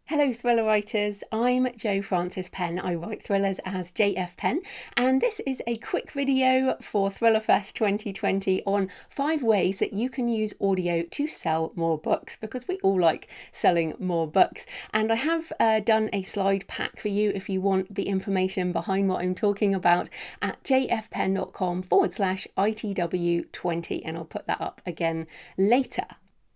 Hello thriller writers, I'm Jo Frances Penn. I write thrillers as JF Penn, and this is a quick video for ThrillerFest 2020 on 5 ways that you can use audio to sell more books, because we all like selling more books. And I have done a slide pack for you if you want the information behind what I'm talking about at jfpenn.com/ITW20, and I'll put that up again later.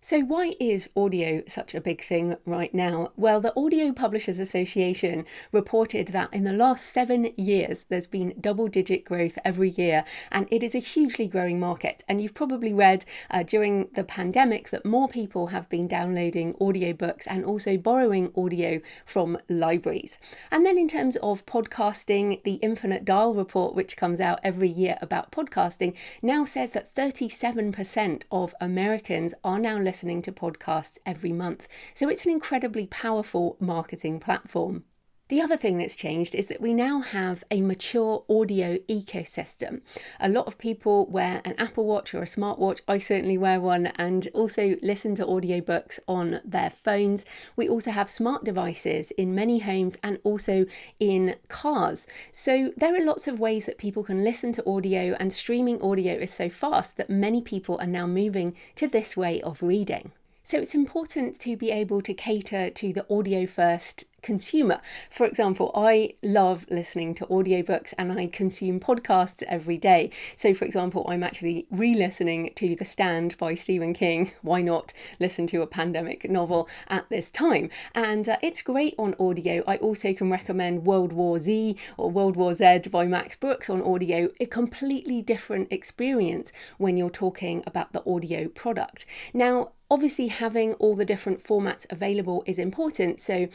So why is audio such a big thing right now? Well, the Audio Publishers Association reported that in the last 7 years, there's been double-digit growth every year, and it is a hugely growing market. And you've probably read during the pandemic that more people have been downloading audiobooks and also borrowing audio from libraries. And then in terms of podcasting, the Infinite Dial report, which comes out every year about podcasting, now says that 37% of Americans are now listening to podcasts every month. So it's an incredibly powerful marketing platform. The other thing that's changed is that we now have a mature audio ecosystem. A lot of people wear an Apple Watch or a smartwatch. I certainly wear one, and also listen to audiobooks on their phones. We also have smart devices in many homes and also in cars. So there are lots of ways that people can listen to audio, and streaming audio is so fast that many people are now moving to this way of reading. So it's important to be able to cater to the audio first consumer. For example, I love listening to audiobooks and I consume podcasts every day. So for example, I'm actually re-listening to The Stand by Stephen King. Why not listen to a pandemic novel at this time? And it's great on audio. I also can recommend World War Z or World War Z by Max Brooks on audio. A completely different experience when you're talking about the audio product. Now, obviously, having all the different formats available is important. So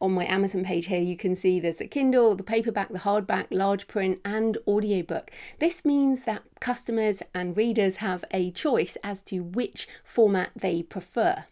on my Amazon page here, you can see there's the Kindle, the paperback, the hardback, large print, and audiobook. This means that customers and readers have a choice as to which format they prefer.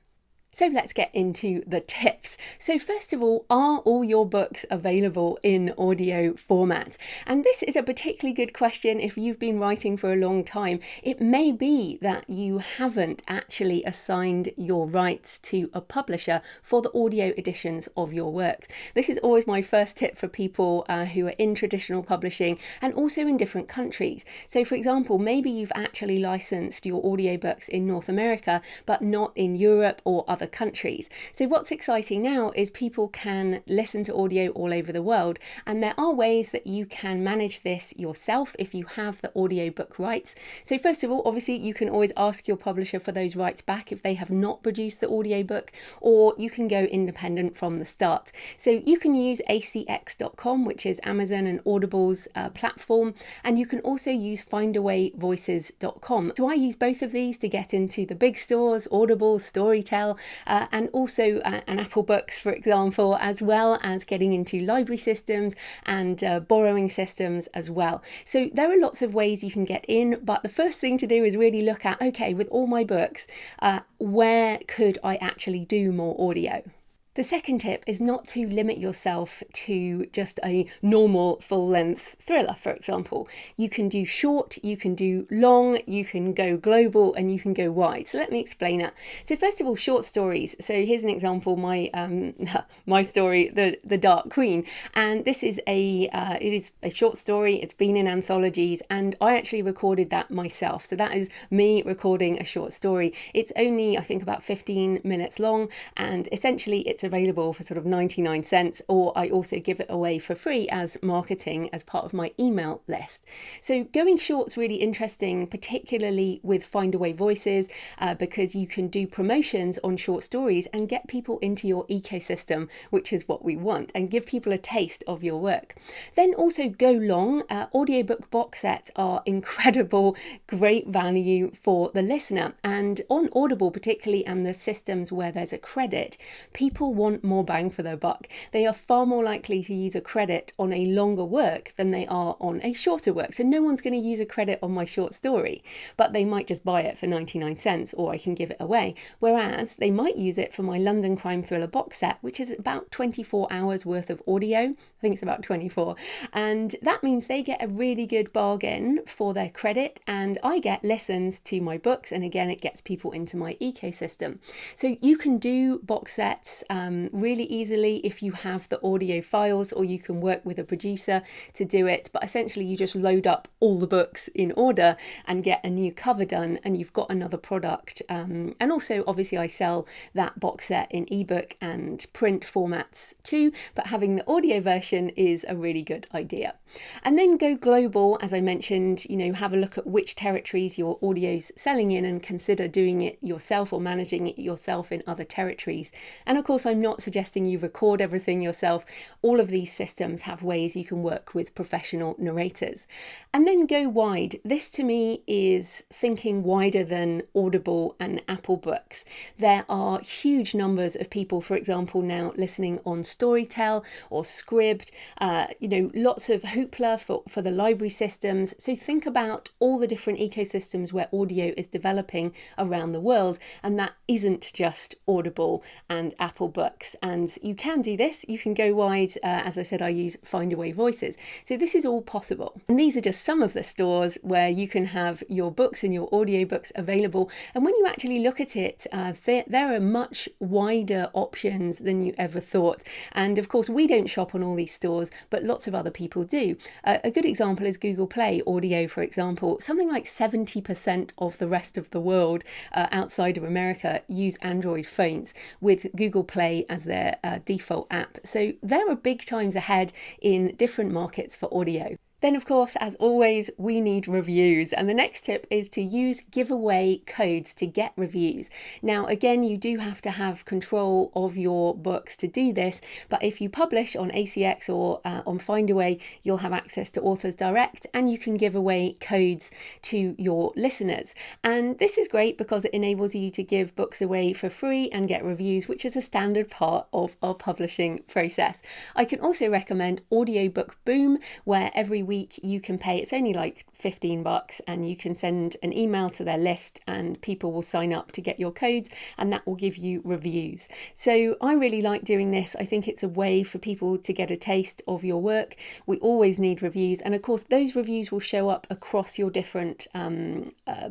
So let's get into the tips. So first of all, are all your books available in audio format? And this is a particularly good question if you've been writing for a long time. It may be that you haven't actually assigned your rights to a publisher for the audio editions of your works. This is always my first tip for people who are in traditional publishing and also in different countries. So for example, maybe you've actually licensed your audiobooks in North America, but not in Europe or other countries. So what's exciting now is people can listen to audio all over the world, and there are ways that you can manage this yourself if you have the audiobook rights. So first of all, obviously you can always ask your publisher for those rights back if they have not produced the audiobook, or you can go independent from the start. So you can use acx.com, which is Amazon and Audible's platform, and you can also use findawayvoices.com. So I use both of these to get into the big stores, Audible, Storytel, and also an Apple Books, for example, as well as getting into library systems and borrowing systems as well. So there are lots of ways you can get in, but the first thing to do is really look at, okay, with all my books, where could I actually do more audio? The second tip is not to limit yourself to just a normal full-length thriller, for example. You can do short, you can do long, you can go global, and you can go wide. So let me explain that. So first of all, short stories. So here's an example, my story, The Dark Queen. And this is it is a short story. It's been in anthologies, and I actually recorded that myself. So that is me recording a short story. It's only, I think, about 15 minutes long, and essentially it's available for sort of 99 cents, or I also give it away for free as marketing as part of my email list. So going short's really interesting, particularly with Findaway Voices, because you can do promotions on short stories and get people into your ecosystem, which is what we want, and give people a taste of your work. Then also go long. Audiobook box sets are incredible, great value for the listener, and on Audible particularly, and the systems where there's a credit, people want more bang for their buck. They are far more likely to use a credit on a longer work than they are on a shorter work. So no one's going to use a credit on my short story, but they might just buy it for 99 cents, or I can give it away. Whereas they might use it for my London crime thriller box set, which is about 24 hours worth of audio. I think it's about 24. And that means they get a really good bargain for their credit, and I get listens to my books. And again, it gets people into my ecosystem. So you can do box sets really easily if you have the audio files, or you can work with a producer to do it. But essentially you just load up all the books in order and get a new cover done, and you've got another product. And also obviously I sell that box set in ebook and print formats too, but having the audio version is a really good idea. And then go global, as I mentioned, have a look at which territories your audio's selling in and consider doing it yourself or managing it yourself in other territories. And of course, I'm not suggesting you record everything yourself. All of these systems have ways you can work with professional narrators. And then go wide. This to me is thinking wider than Audible and Apple Books. There are huge numbers of people, for example, now listening on Storytel or Scribd, lots of hoopla for the library systems. So think about all the different ecosystems where audio is developing around the world, and that isn't just Audible and Apple Books. And you can do this, you can go wide. As I said, I use Findaway Voices. So this is all possible. And these are just some of the stores where you can have your books and your audiobooks available. And when you actually look at it, there are much wider options than you ever thought. And of course, we don't shop on all these stores, but lots of other people do. A good example is Google Play Audio, for example. Something like 70% of the rest of the world outside of America use Android phones with Google Play as their default app. So there are big times ahead in different markets for audio. Then, of course, as always, we need reviews. And the next tip is to use giveaway codes to get reviews. Now, again, you do have to have control of your books to do this. But if you publish on ACX or on Findaway, you'll have access to Authors Direct, and you can give away codes to your listeners. And this is great because it enables you to give books away for free and get reviews, which is a standard part of our publishing process. I can also recommend Audiobook Boom, where every week you can pay, it's only like $15, and you can send an email to their list and people will sign up to get your codes, and that will give you reviews. So I really like doing this. I think it's a way for people to get a taste of your work. We always need reviews, and of course those reviews will show up across your different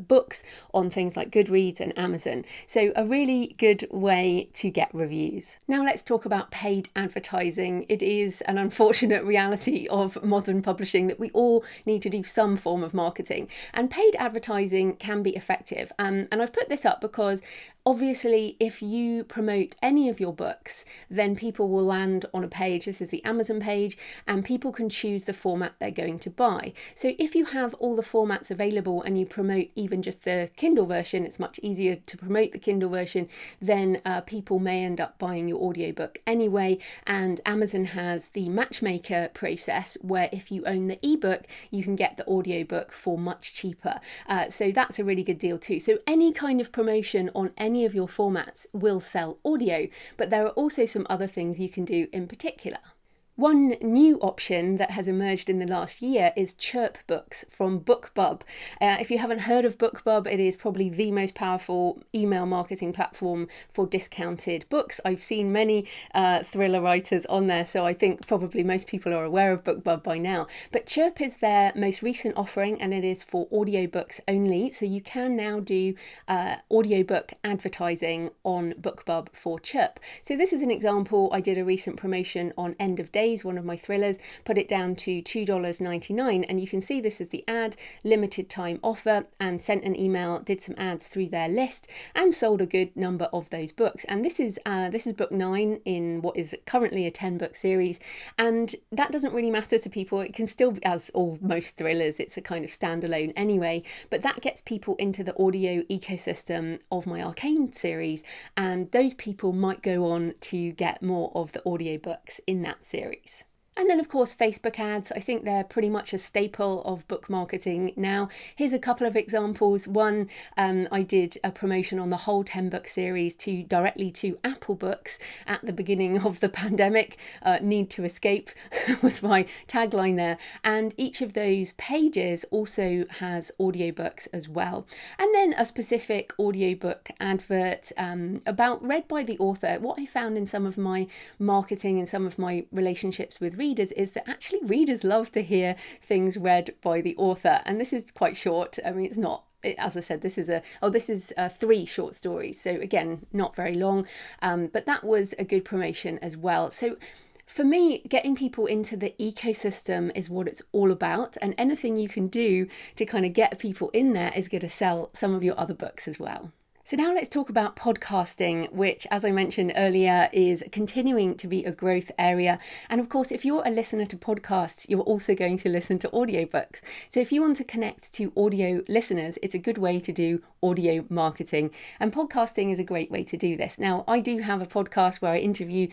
books on things like Goodreads and Amazon. So a really good way to get reviews. Now let's talk about paid advertising. It is an unfortunate reality of modern publishing that we all need to do some form of marketing, and paid advertising can be effective. And I've put this up because obviously, if you promote any of your books, then people will land on a page. This is the Amazon page, and people can choose the format they're going to buy. So if you have all the formats available and you promote even just the Kindle version, it's much easier to promote the Kindle version, then people may end up buying your audiobook anyway. And Amazon has the matchmaker process where if you own the ebook, you can get the audiobook for much cheaper. So that's a really good deal too. So any kind of promotion on any of your formats will sell audio, but there are also some other things you can do in particular. One new option that has emerged in the last year is Chirp Books from Bookbub. If you haven't heard of Bookbub, it is probably the most powerful email marketing platform for discounted books. I've seen many thriller writers on there, so I think probably most people are aware of Bookbub by now. But Chirp is their most recent offering, and it is for audiobooks only. So you can now do audiobook advertising on Bookbub for Chirp. So this is an example. I did a recent promotion on End of Day, one of my thrillers, put it down to $2.99, and you can see this is the ad, limited time offer, and sent an email, did some ads through their list, and sold a good number of those books. And this is book 9 in what is currently a 10-book series, and that doesn't really matter to people. It can still be, as all most thrillers, it's a kind of standalone anyway, but that gets people into the audio ecosystem of my Arcane series, and those people might go on to get more of the audiobooks in that series. And then, of course, Facebook ads. I think they're pretty much a staple of book marketing now. Here's a couple of examples. One, I did a promotion on the whole 10-book series directly to Apple Books at the beginning of the pandemic. Need to escape was my tagline there. And each of those pages also has audiobooks as well. And then a specific audiobook advert read by the author. What I found in some of my marketing and some of my relationships with readers is that actually readers love to hear things read by the author, and this is quite short. I mean, it's not as I said, this is 3 short stories. So again, not very long, but that was a good promotion as well. So for me, getting people into the ecosystem is what it's all about. And anything you can do to kind of get people in there is going to sell some of your other books as well. So now let's talk about podcasting, which, as I mentioned earlier, is continuing to be a growth area. And of course, if you're a listener to podcasts, you're also going to listen to audiobooks. So if you want to connect to audio listeners, it's a good way to do audio marketing. And podcasting is a great way to do this. Now, I do have a podcast where I interview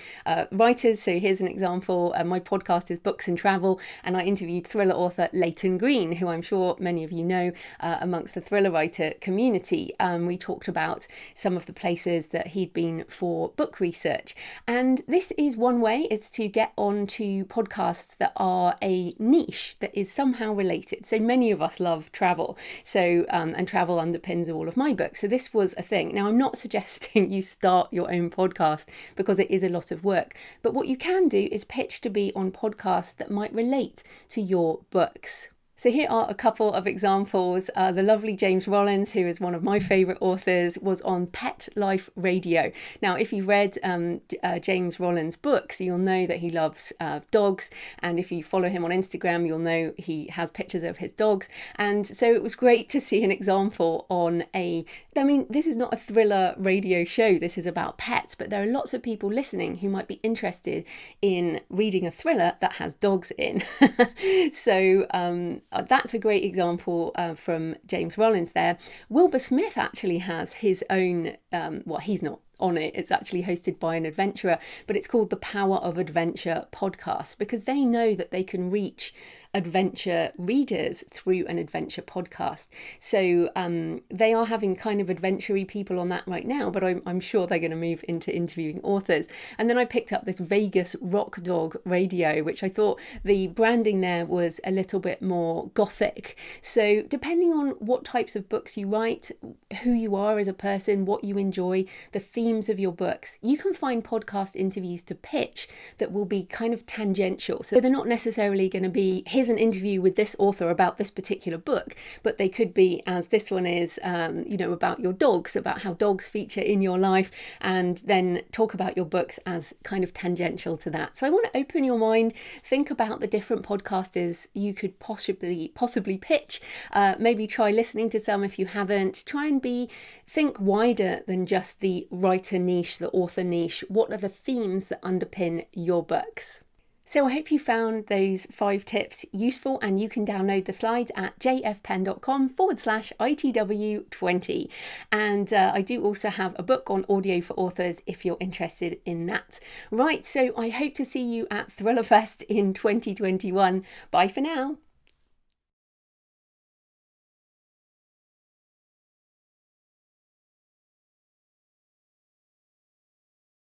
writers. So here's an example. My podcast is Books and Travel, and I interviewed thriller author Leighton Green, who I'm sure many of you know amongst the thriller writer community. We talked about some of the places that he'd been for book research. And this is one way, is to get onto podcasts that are a niche that is somehow related. So many of us love travel. So, and travel underpins all of my books. So this was a thing. Now, I'm not suggesting you start your own podcast because it is a lot of work. But what you can do is pitch to be on podcasts that might relate to your books. So here are a couple of examples. The lovely James Rollins, who is one of my favourite authors, was on Pet Life Radio. Now, if you've read James Rollins' books, you'll know that he loves dogs. And if you follow him on Instagram, you'll know he has pictures of his dogs. And so it was great to see an example on this is not a thriller radio show. This is about pets, but there are lots of people listening who might be interested in reading a thriller that has dogs in. So that's a great example from James Rollins there. Wilbur Smith actually has his own, he's not on it, it's actually hosted by an adventurer, but it's called the Power of Adventure podcast, because they know that they can reach adventure readers through an adventure podcast. So they are having kind of adventure-y people on that right now, but I'm sure they're going to move into interviewing authors. And then I picked up this Vegas Rock Dog Radio, which I thought the branding there was a little bit more gothic. So depending on what types of books you write, who you are as a person, what you enjoy, the themes of your books, you can find podcast interviews to pitch that will be kind of tangential. So they're not necessarily going to be, here's an interview with this author about this particular book, but they could be, as this one is, about your dogs, about how dogs feature in your life, and then talk about your books as kind of tangential to that. So I want to open your mind, think about the different podcasters you could possibly pitch, maybe try listening to some if you haven't. Try and think wider than just the writer niche, the author niche. What are the themes that underpin your books? So I hope you found those 5 tips useful, and you can download the slides at jfpen.com/ITW20. And I do also have a book on audio for authors if you're interested in that. Right, so I hope to see you at ThrillerFest in 2021. Bye for now.